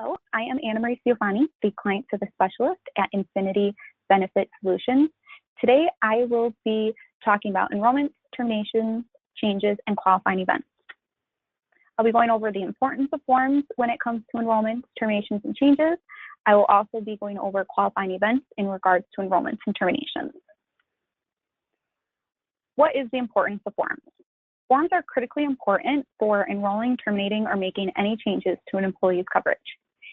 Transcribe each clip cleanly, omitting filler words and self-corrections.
Hello, I am Anna Marie Ciofani, the Client Service Specialist at Infinity Benefit Solutions. Today, I will be talking about enrollments, terminations, changes, and qualifying events. I'll be going over the importance of forms when it comes to enrollments, terminations, and changes. I will also be going over qualifying events in regards to enrollments and terminations. What is the importance of forms? Forms are critically important for enrolling, terminating, or making any changes to an employee's coverage.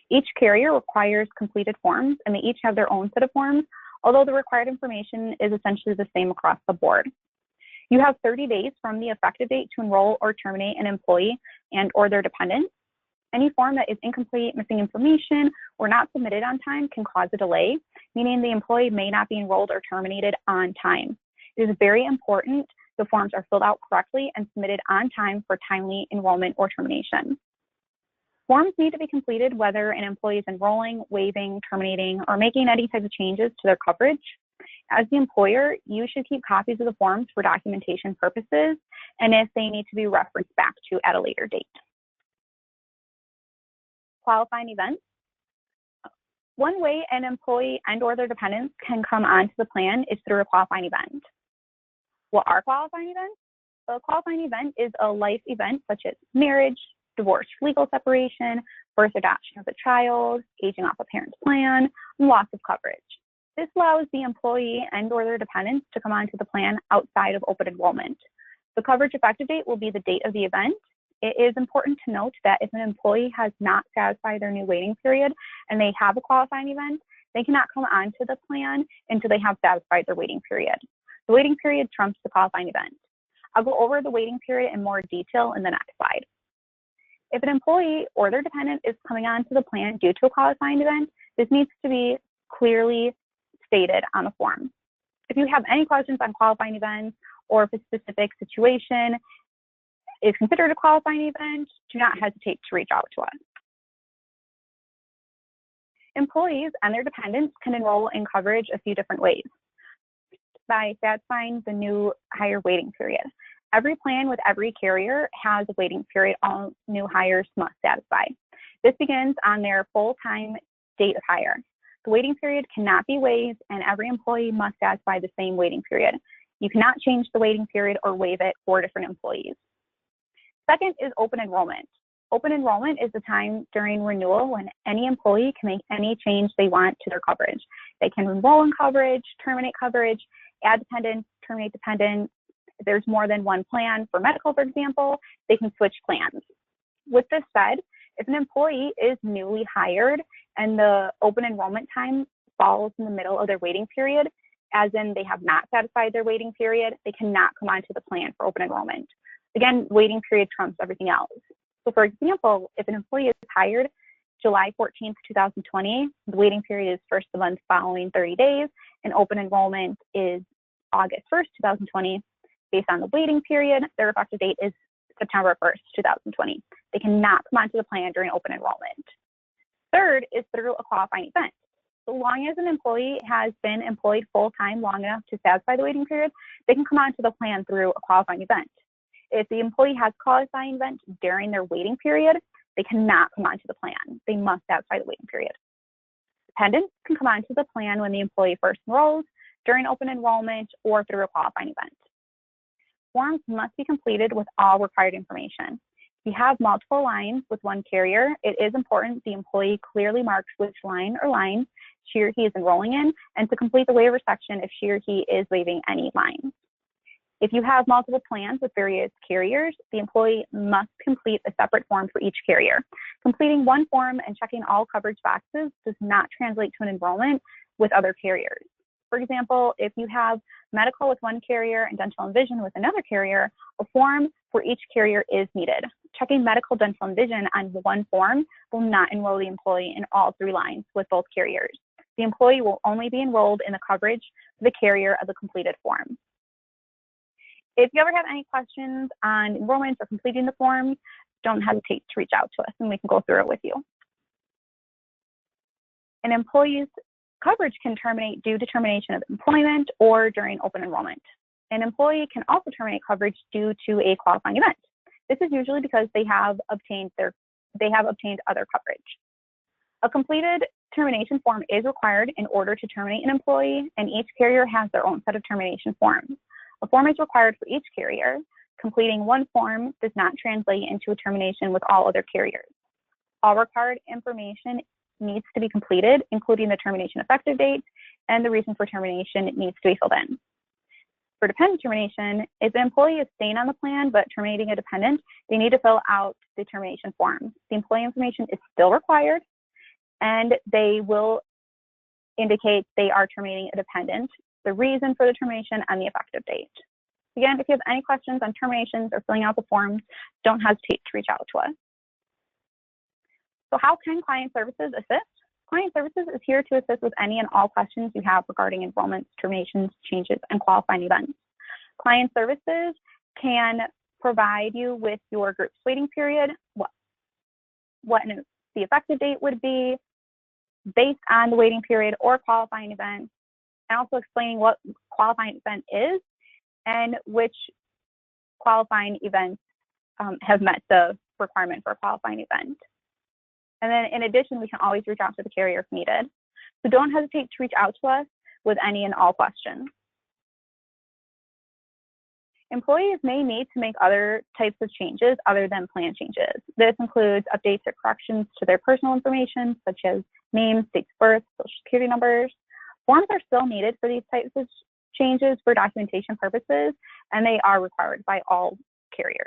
Each carrier requires completed forms, and they each have their own set of forms, although the required information is essentially the same across the board. You have 30 days from the effective date to enroll or terminate an employee and/or their dependents. Any form that is incomplete, missing information, or not submitted on time can cause a delay, meaning the employee may not be enrolled or terminated on time. It is very important the forms are filled out correctly and submitted on time for timely enrollment or termination. Forms need to be completed whether an employee is enrolling, waiving, terminating, or making any type of changes to their coverage. As the employer, you should keep copies of the forms for documentation purposes and if they need to be referenced back to at a later date. Qualifying events. One way an employee and/or their dependents can come onto the plan is through a qualifying event. What are qualifying events? A qualifying event is a life event such as marriage, divorce, legal separation, birth, adoption of a child, aging off a parent's plan, and loss of coverage. This allows the employee and/or their dependents to come onto the plan outside of open enrollment. The coverage effective date will be the date of the event. It is important to note that if an employee has not satisfied their new waiting period and they have a qualifying event, they cannot come onto the plan until they have satisfied their waiting period. The waiting period trumps the qualifying event. I'll go over the waiting period in more detail in the next slide. If an employee or their dependent is coming onto the plan due to a qualifying event, this needs to be clearly stated on the form. If you have any questions on qualifying events or if a specific situation is considered a qualifying event, do not hesitate to reach out to us. Employees and their dependents can enroll in coverage a few different ways. By satisfying the new hire waiting period. Every plan with every carrier has a waiting period all new hires must satisfy. This begins on their full-time date of hire. The waiting period cannot be waived and every employee must satisfy the same waiting period. You cannot change the waiting period or waive it for different employees. Second is open enrollment. Open enrollment is the time during renewal when any employee can make any change they want to their coverage. They can enroll in coverage, terminate coverage, add dependents, terminate dependents. If there's more than one plan for medical, for example, they can switch plans. With this said, if an employee is newly hired and the open enrollment time falls in the middle of their waiting period, as in they have not satisfied their waiting period, they cannot come onto the plan for open enrollment. Again, waiting period trumps everything else. So for example, if an employee is hired July 14th, 2020, the waiting period is first the month following 30 days, and open enrollment is August 1st, 2020. Based on the waiting period, their effective date is September 1st, 2020. They cannot come onto the plan during open enrollment. Third is through a qualifying event. So long as an employee has been employed full-time long enough to satisfy the waiting period, they can come onto the plan through a qualifying event. If the employee has a qualifying event during their waiting period, they cannot come onto the plan. They must satisfy the waiting period. Dependents can come onto the plan when the employee first enrolls, during open enrollment, or through a qualifying event. Forms must be completed with all required information. If you have multiple lines with one carrier, it is important the employee clearly marks which line or lines she or he is enrolling in, and to complete the waiver section if she or he is waiving any lines. If you have multiple plans with various carriers, the employee must complete a separate form for each carrier. Completing one form and checking all coverage boxes does not translate to an enrollment with other carriers. For example, if you have medical with one carrier and dental and vision with another carrier, a form for each carrier is needed. Checking medical, dental, and vision on one form will not enroll the employee in all three lines with both carriers. The employee will only be enrolled in the coverage for the carrier of the completed form. If you ever have any questions on enrollments or completing the forms, don't hesitate to reach out to us and we can go through it with you. An employee's coverage can terminate due to termination of employment or during open enrollment. An employee can also terminate coverage due to a qualifying event. This is usually because they have obtained other coverage. A completed termination form is required in order to terminate an employee, and each carrier has their own set of termination forms. A form is required for each carrier. Completing one form does not translate into a termination with all other carriers. All required information needs to be completed, including the termination effective date, and the reason for termination needs to be filled in. For dependent termination, if an employee is staying on the plan but terminating a dependent, they need to fill out the termination form. The employee information is still required, and they will indicate they are terminating a dependent, the reason for the termination, and the effective date. Again, if you have any questions on terminations or filling out the forms, don't hesitate to reach out to us. So how can Client Services assist? Client Services is here to assist with any and all questions you have regarding enrollments, terminations, changes, and qualifying events. Client Services can provide you with your group's waiting period, what the effective date would be based on the waiting period or qualifying event, and also explaining what qualifying event is and which qualifying events have met the requirement for a qualifying event. And then in addition, we can always reach out to the carrier if needed. So don't hesitate to reach out to us with any and all questions. Employees may need to make other types of changes other than plan changes. This includes updates or corrections to their personal information, such as names, dates of birth, social security numbers. Forms are still needed for these types of changes for documentation purposes, and they are required by all carriers.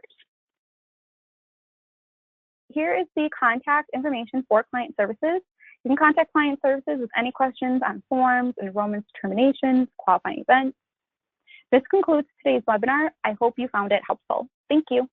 Here is the contact information for Client Services. You can contact Client Services with any questions on forms, enrollments, terminations, qualifying events. This concludes today's webinar. I hope you found it helpful. Thank you.